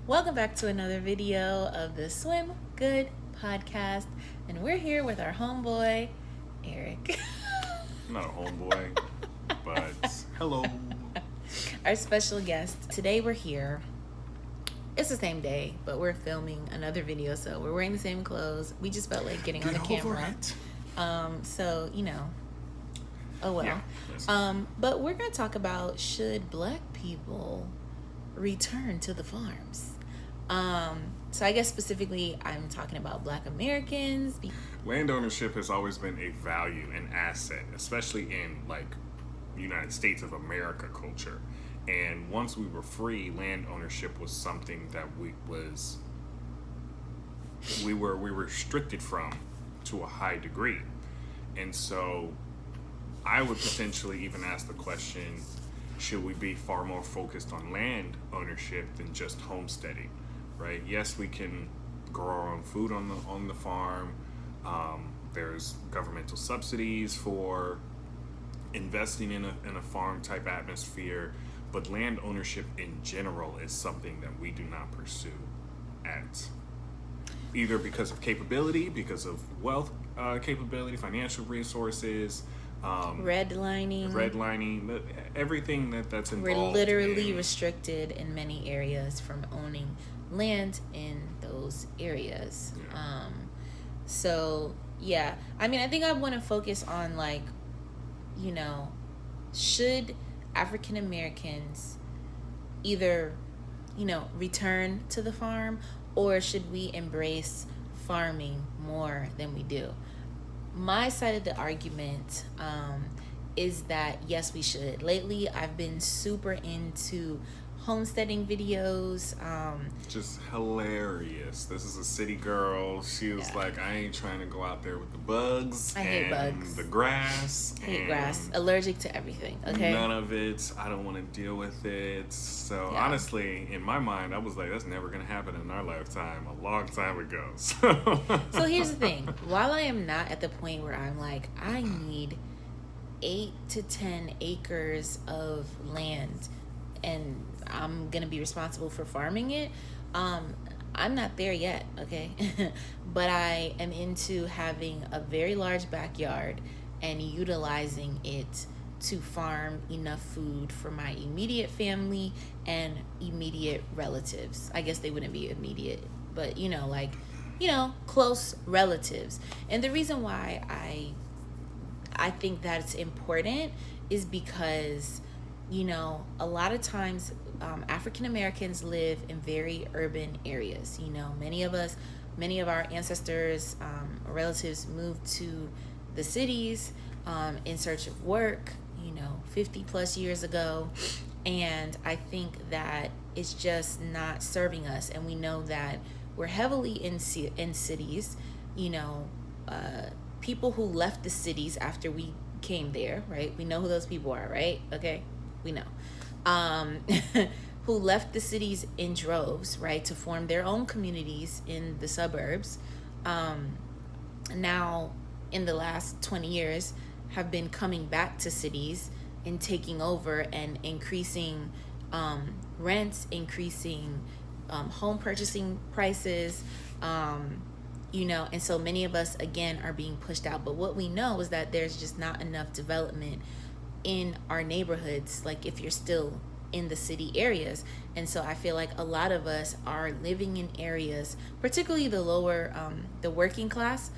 Welcome back to another video of the Swim Good podcast, and we're here with our homeboy, Eric. I'm not a homeboy, but hello. Our special guest. Today we're here. It's the same day, but we're filming another video, so we're wearing the same clothes. We just felt like getting on the camera. So, you know, oh well. Yeah, but we're going to talk about, should Black people return to the farms? So I guess specifically I'm talking about Black Americans. Land ownership has always been a value and asset, especially in like United States of America culture. And once we were free, land ownership was something that we were restricted from to a high degree. And so I would potentially even ask the question, should we be far more focused on land ownership than just homesteading, right? Yes, we can grow our own food on the farm. There's governmental subsidies for investing in a farm type atmosphere, but land ownership in general is something that we do not pursue at either because of capability, because of wealth capability, financial resources, redlining, everything that's involved. We're literally restricted in many areas from owning land in those areas. Yeah. So yeah, I mean, I think I want to focus on, like, you know, should African Americans either, you know, return to the farm, or should we embrace farming more than we do? My side of the argument is that yes, we should. Lately, I've been super into homesteading videos. Just hilarious. This is a city girl. She was like, I ain't trying to go out there with the bugs. I hate bugs. The grass. I hate grass. Allergic to everything. Okay. None of it. I don't want to deal with it. So honestly, in my mind, I was like, that's never gonna happen in our lifetime. A long time ago. So here's the thing. While I am not at the point where I'm like, I need 8 to 10 acres of land and I'm gonna be responsible for farming it, I'm not there yet, okay? But I am into having a very large backyard and utilizing it to farm enough food for my immediate family and immediate relatives. I guess they wouldn't be immediate, but you know, like, you know, close relatives. And the reason why I think that's important is because, you know, a lot of times African Americans live in very urban areas. You know, many of our ancestors, relatives moved to the cities in search of work, you know, 50 plus years ago. And I think that it's just not serving us. And we know that we're heavily in cities, you know, people who left the cities after we came there, right? We know who those people are, right? Okay, we know. Who left the cities in droves, right, to form their own communities in the suburbs. Now, in the last 20 years, have been coming back to cities and taking over and increasing rents, increasing home purchasing prices, you know, and so many of us, again, are being pushed out. But what we know is that there's just not enough development in our neighborhoods, like if you're still in the city areas. And so I feel like a lot of us are living in areas, particularly the lower, the working class,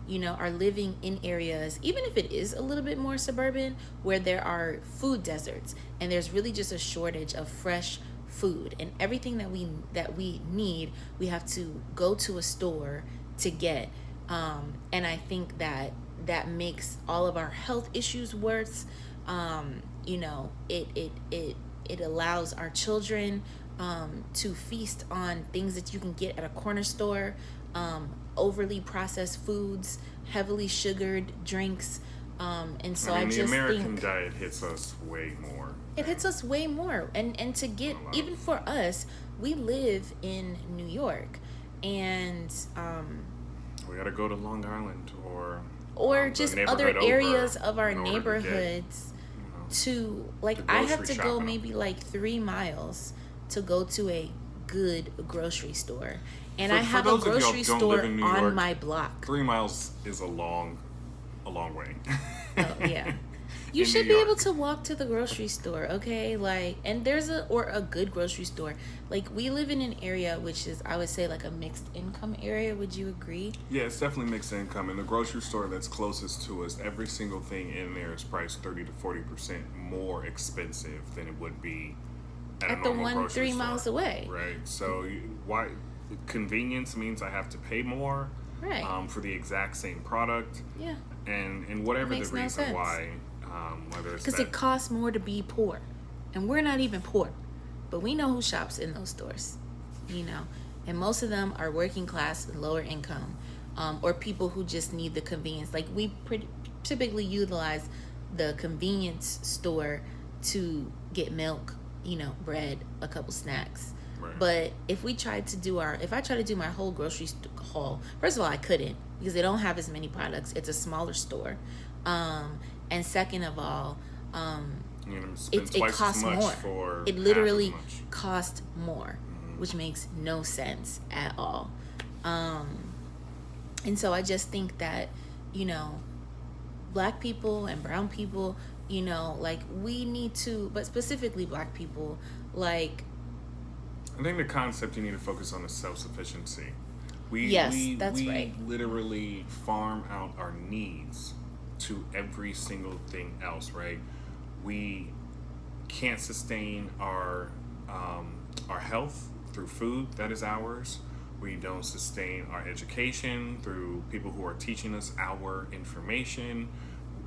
you know, are living in areas, even if it is a little bit more suburban, where there are food deserts and there's really just a shortage of fresh food, and everything that we need, we have to go to a store to get. And I think that makes all of our health issues worse. You know, it allows our children to feast on things that you can get at a corner store, overly processed foods, heavily sugared drinks, and so I mean, the American diet hits us way more. It hits us way more, and to get, even for us, we live in New York, and we gotta go to Long Island or just other areas of our neighborhoods to, like, I have to go maybe like 3 miles to go to a good grocery store. And For I have a those of y'all grocery who don't store live in New on York, my block. 3 miles is a long way. Oh, yeah. You In should New be York. able to walk to the grocery store, okay? Like, and there's a good grocery store. Like, we live in an area which is, I would say, like a mixed income area. Would you agree? Yeah, it's definitely mixed income. In the grocery store that's closest to us, every single thing in there is priced 30 to 40% more expensive than it would be at a At the normal one grocery 3 miles store. away. Right. So why convenience means I have to pay more Right. for the exact same product, Yeah. and whatever the Makes no reason sense. why, whether it's Because that it costs more to be poor. And we're not even poor. But we know who shops in those stores, you know. And most of them are working class and lower income, or people who just need the convenience. Like, we typically utilize the convenience store to get milk, you know, bread, a couple snacks. Right. But if I try to do my whole grocery haul, first of all, I couldn't because they don't have as many products. It's a smaller store. And second of all, you know, spend it twice costs as much more. for It half literally as much. costs more, which makes no sense at all. And so I just think that, you know, black people and brown people, you know, like, we need to, but specifically black people, like, I think the concept you need to focus on is self-sufficiency. That's we right. literally farm out our needs to every single thing else, right? We can't sustain our health through food that is ours. We don't sustain our education through people who are teaching us our information,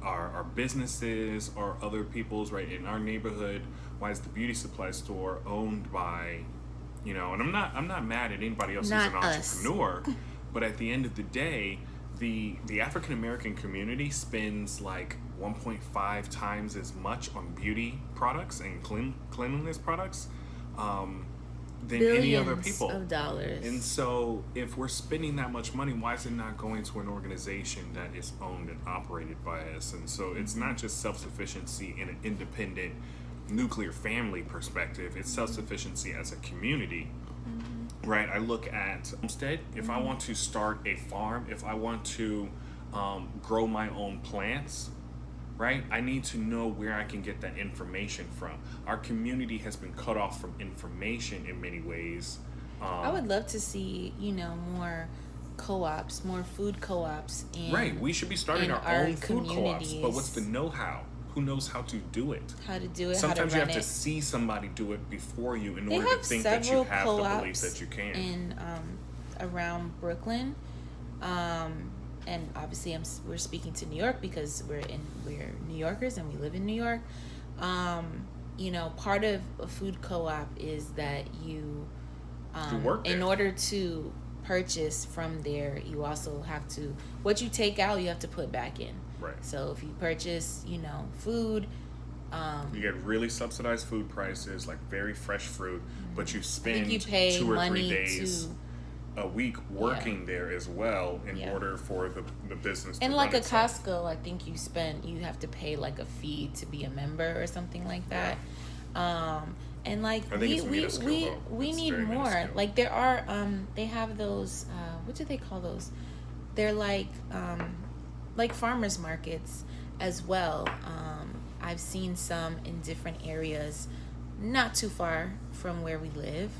our businesses, or other people's, right? In our neighborhood, why is the beauty supply store owned by, you know, and I'm not mad at anybody else Not who's an us. entrepreneur, but at the end of the day, the African American community spends like 1.5 times as much on beauty products and cleanliness products than any other billions people. of dollars. And so, if we're spending that much money, why is it not going to an organization that is owned and operated by us? And so, it's not just self-sufficiency in an independent nuclear family perspective, it's self-sufficiency as a community. Right? I look at Homestead. If I want to start a farm, if I want to grow my own plants, right? I need to know where I can get that information from. Our community has been cut off from information in many ways. I would love to see, you know, more co-ops, more food co-ops. Right. We should be starting in our our own food co-ops. communities. But what's the know-how? Who knows how to do it? How to do it, Sometimes how you to have run to it. see somebody do it before you in They order to have think that you several have the belief co-ops that you can. in around Brooklyn, and obviously we're speaking to New York because we're New Yorkers and we live in New York. You know, part of a food co-op is that you work in there. order to purchase from there, you also have to, what you take out, you have to put back in. Right. So if you purchase, you know, food, You get really subsidized food prices, like very fresh fruit, but you spend you pay 2 or 3 money days a week working there as well in Yeah. order for the business to and run like a itself. Costco, I think you have to pay like a fee to be a member or something like that. And like I think it's minuscule, though. we It's need very more. minuscule. Like there are they have those what do they call those? They're like farmers markets as well. I've seen some in different areas, not too far from where we live.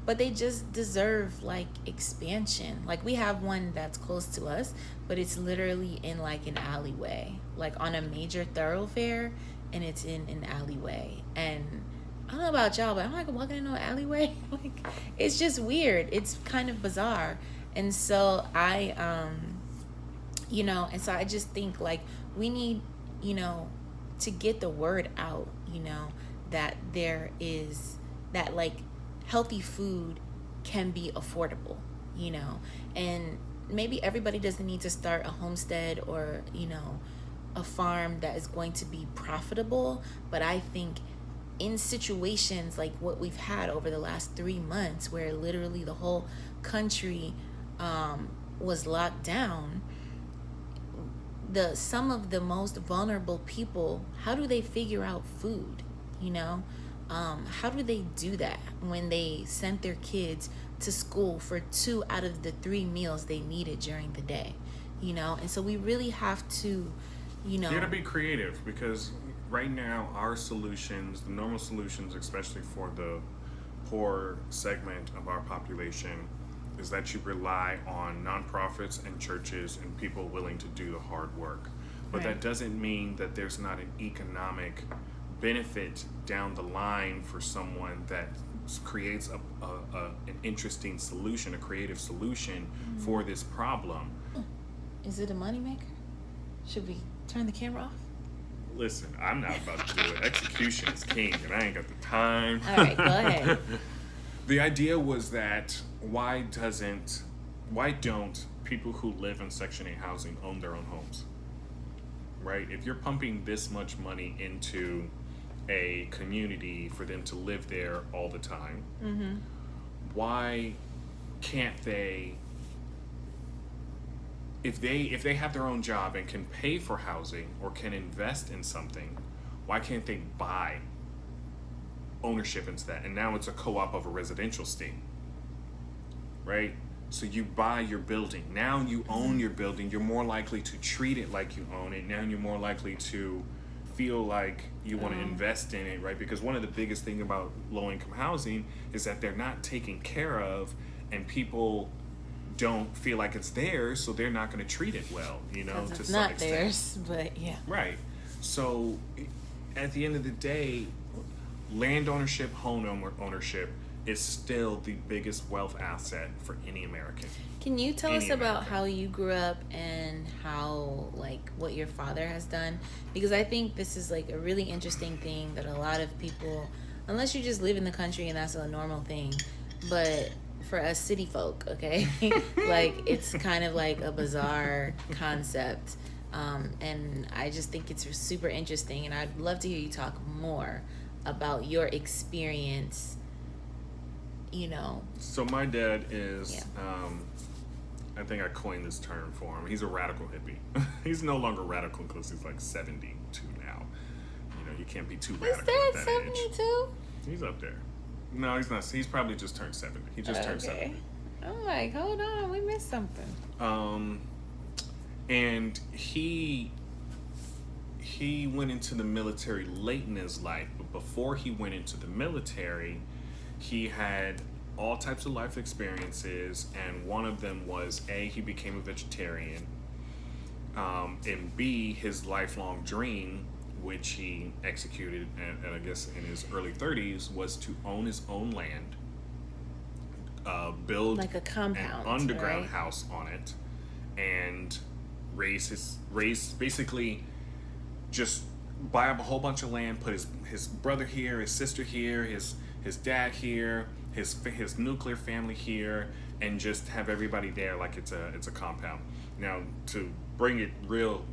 But they just deserve like expansion. Like we have one that's close to us, but it's literally in like an alleyway, like on a major thoroughfare, and it's in an alleyway. And I don't know about y'all, but I'm like walking into an alleyway. Like it's just weird. It's kind of bizarre. And so you know, and so I just think like we need, you know, to get the word out, you know, that there is that like healthy food can be affordable, you know, and maybe everybody doesn't need to start a homestead or, you know, a farm that is going to be profitable. But I think in situations like what we've had over the last 3 months, where literally the whole country was locked down, some of the most vulnerable people, how do they figure out food, you know? How do they do that when they sent their kids to school for 2 out of the 3 meals they needed during the day? And so we really have to, You gotta be creative, because right now our solutions, the normal solutions, especially for the poor segment of our population, is that you rely on nonprofits and churches and people willing to do the hard work. But Right. that doesn't mean that there's not an economic benefit down the line for someone that creates an interesting solution, a creative solution for this problem. Is it a moneymaker? Should we turn the camera off? Listen, I'm not about to do it. Execution is king, and I ain't got the time. All right, go ahead. The idea was that why don't people who live in Section 8 housing own their own homes? Right? If you're pumping this much money into a community for them to live there all the time, why can't they, if they have their own job and can pay for housing or can invest in something, why can't they buy ownership into that? And now it's a co-op of a residential state, right? So you buy your building. Now you own your building. You're more likely to treat it like you own it. Now you're more likely to feel like you want to invest in it, right? Because one of the biggest thing about low-income housing is that they're not taken care of, and people don't feel like it's theirs, so they're not going to treat it well, to It's some not extent. theirs, but yeah. Right. So at the end of the day, land ownership, ownership is still the biggest wealth asset for any American. Can you tell us Any about American. how you grew up and how, what your father has done? Because I think this is, a really interesting thing that a lot of people, unless you just live in the country and that's a normal thing, but for us city folk, okay? It's kind of like a bizarre concept. And I just think it's super interesting, and I'd love to hear you talk more about your experience, So my dad is, Yeah. I think I coined this term for him. He's a radical hippie. He's no longer radical because he's 72 now. You can't be too Is radical Dad at that age. 72? He's up there. No, he's not. He's probably just turned 70. He just turned 70. I'm like, hold on, we missed something. And he went into the military late in his life, but before he went into the military, he had all types of life experiences, and one of them was A, he became a vegetarian, and B, his lifelong dream, which he executed, and I guess in his early 30s, was to own his own land, build Like a compound, an underground right? house on it, and basically just buy up a whole bunch of land, put his brother here, his sister here, his dad here, his nuclear family here, and just have everybody there like it's a compound. Now, to bring it real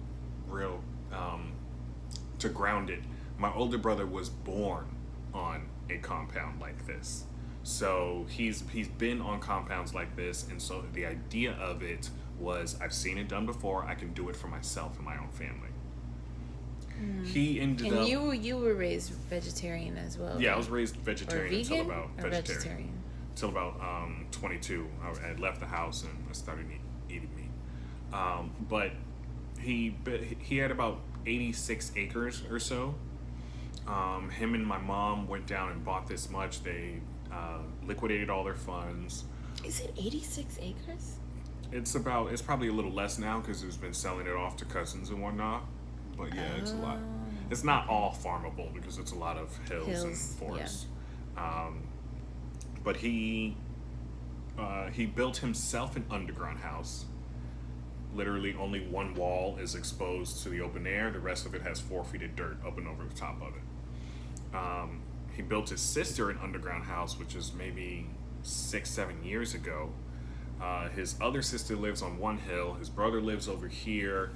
to ground it, my older brother was born on a compound like this. So he's been on compounds like this, and so the idea of it was, I've seen it done before, I can do it for myself and my own family. He ended And up... you were raised vegetarian as well. Yeah, I right? was raised Or vegetarian until vegan about or vegetarian? Until about 22. I had left the house and I started eating meat. But he had about 86 acres or so. Him and my mom went down and bought this much. They liquidated all their funds. Is it 86 acres? It's probably a little less now because it's been selling it off to cousins and whatnot. But yeah, it's a lot. It's not all farmable because it's a lot of hills and forests. Yeah. But he built himself an underground house. Literally only one wall is exposed to the open air. The rest of it has 4 feet of dirt up and over the top of it. He built his sister an underground house, which is maybe 6-7 years ago. His other sister lives on one hill. His brother lives over here.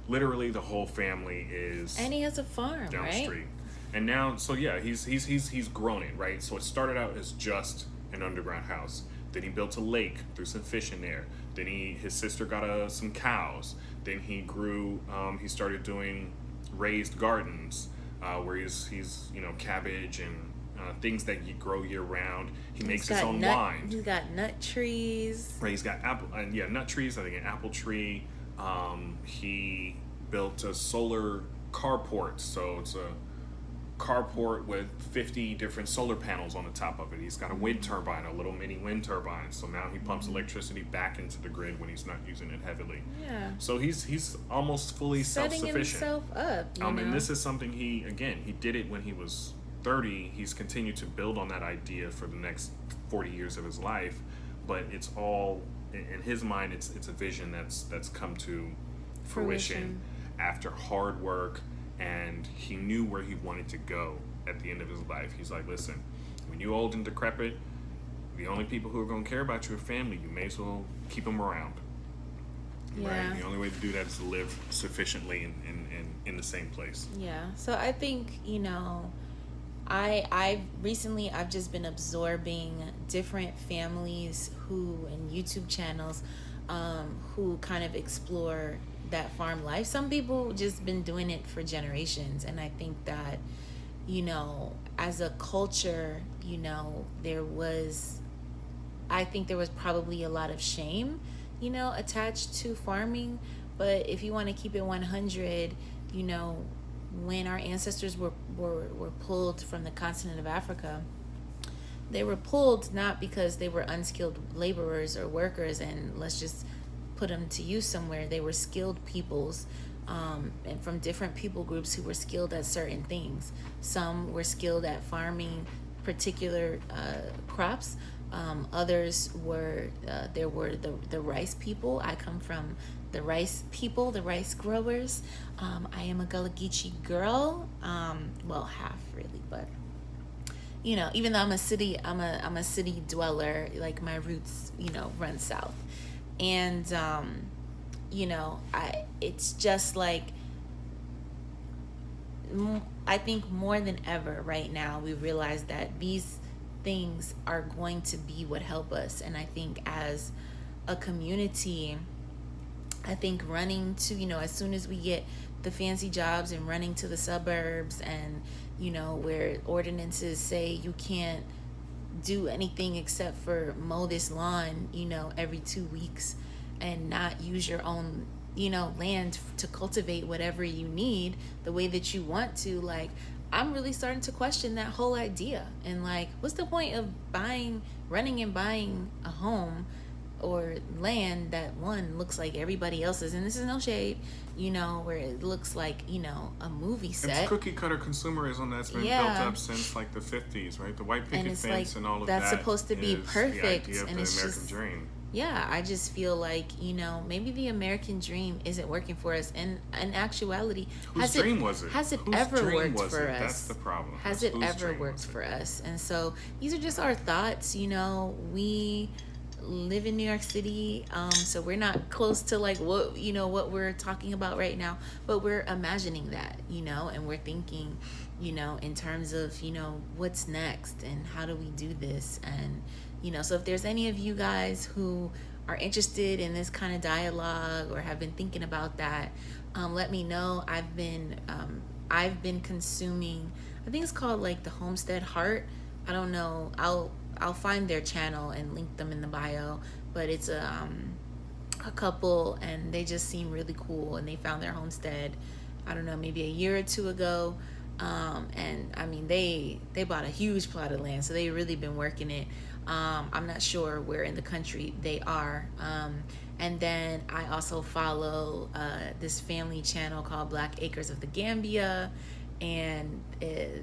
Literally, the whole family is. And he has a farm, down the right? street. And now, so yeah, he's grown it, right? So it started out as just an underground house. Then he built a lake, threw some fish in there. Then his sister got some cows. Then he grew. He started doing raised gardens, where he's cabbage and things that you grow year round. He makes He's his got own nut, wine. He's got nut trees. Right, he's got apple, nut trees. I think an apple tree. He built a solar carport, so it's a carport with 50 different solar panels on the top of it. He's got a wind turbine, a little mini wind turbine. So now he pumps electricity back into the grid when he's not using it heavily. Yeah. So he's almost fully Setting self-sufficient. himself up. And this is something he did it when he was 30. He's continued to build on that idea for the next 40 years of his life, but it's all in his mind. It's a vision that's come to fruition after hard work, and he knew where he wanted to go at the end of his life. He's like, listen, when you're old and decrepit, the only people who are going to care about you are family. You may as well keep them around. Yeah. Right? The only way to do that is to live sufficiently in the same place. Yeah. So I think, I've just been absorbing different families and YouTube channels who kind of explore that farm life. Some people just been doing it for generations, and I think that as a culture, there was probably a lot of shame attached to farming. But if you want to keep it 100, when our ancestors were pulled from the continent of Africa, they were pulled not because they were unskilled laborers or workers and let's just put them to use somewhere. They were skilled peoples, and from different people groups who were skilled at certain things. Some were skilled at farming particular crops. Others were there were the rice people. I come from the rice people, the rice growers. I am a Gullah Geechee girl. Well, half really, but even though I'm a city dweller, like my roots, run south. And it's just like, I think more than ever right now we realize that these things are going to be what help us. And I think as a community, I think running to, as soon as we get the fancy jobs and running to the suburbs and, where ordinances say you can't do anything except for mow this lawn, every 2 weeks and not use your own, land to cultivate whatever you need the way that you want to. Like, I'm really starting to question that whole idea. And like, what's the point of running and buying a home or land that one looks like everybody else's, and this is no shade, where it looks like, a movie set. It's cookie cutter consumerism that's been built up since like the 50s, right? The white picket fence and all of that. That's supposed to be perfect. The idea of and the it's American just, dream. Yeah, I just feel like, maybe the American dream isn't working for us. And in actuality, Whose dream was it? Has it Whose ever dream worked was for it? us? That's the problem. Has it ever worked for us? And so these are just our thoughts. We live in New York City, so we're not close to like what we're talking about right now, but we're imagining that, and we're thinking, in terms of what's next and how do we do this. And so if there's any of you guys who are interested in this kind of dialogue or have been thinking about that, let me know. I've been consuming, I think it's called like the Homestead Heart. I don't know, I'll find their channel and link them in the bio, but it's a couple, and they just seem really cool, and they found their homestead, I don't know, maybe a year or two ago, and I mean they bought a huge plot of land, so they've really been working it. I'm not sure where in the country they are, and then I also follow this family channel called Black Acres of the Gambia, and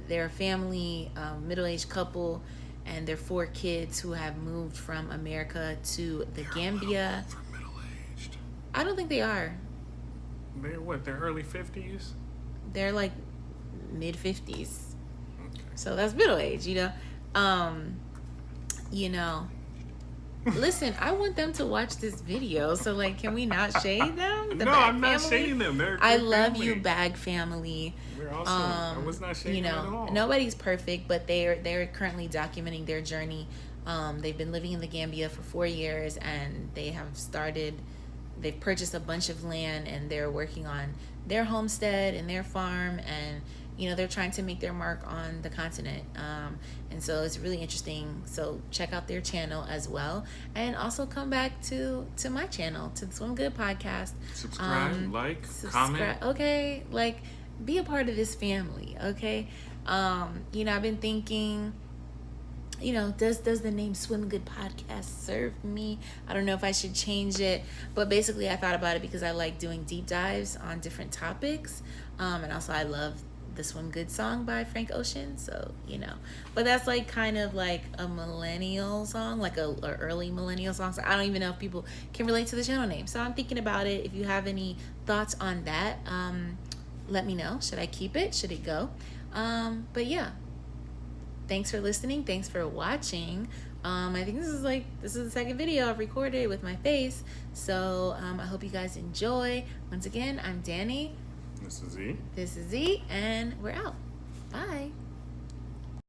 they're a family, middle-aged couple, and their 4 kids who have moved from America to the Gambia. For middle-aged. I don't think they are. They're what? They're early 50s. They're like mid 50s. Okay. So that's middle age, Listen, I want them to watch this video. So like, can we not shade them? No, I'm not shading them. They're a I good love family. you, Bag family. We're awesome. I was not shading them at all. Nobody's perfect, but they're currently documenting their journey. They've been living in the Gambia for 4 years, and they've purchased a bunch of land, and they're working on their homestead and their farm, and they're trying to make their mark on the continent. And so it's really interesting. So check out their channel as well. And also come back to my channel, to the Swim Good podcast. Subscribe, comment. Okay, like, be a part of this family, okay? I've been thinking, does the name Swim Good Podcast serve me? I don't know if I should change it, but basically I thought about it because I like doing deep dives on different topics, and also I love the Swim Good song by Frank Ocean, so but that's like kind of like a millennial song, like a early millennial song, so I don't even know if people can relate to the channel name. So I'm thinking about it. If you have any thoughts on that, let me know. Should I keep it? Should it go? But yeah, thanks for listening. Thanks for watching. I think this is the second video I've recorded with my face. So I hope you guys enjoy. Once again, I'm Danny. This is Z. This is Z, and we're out. Bye.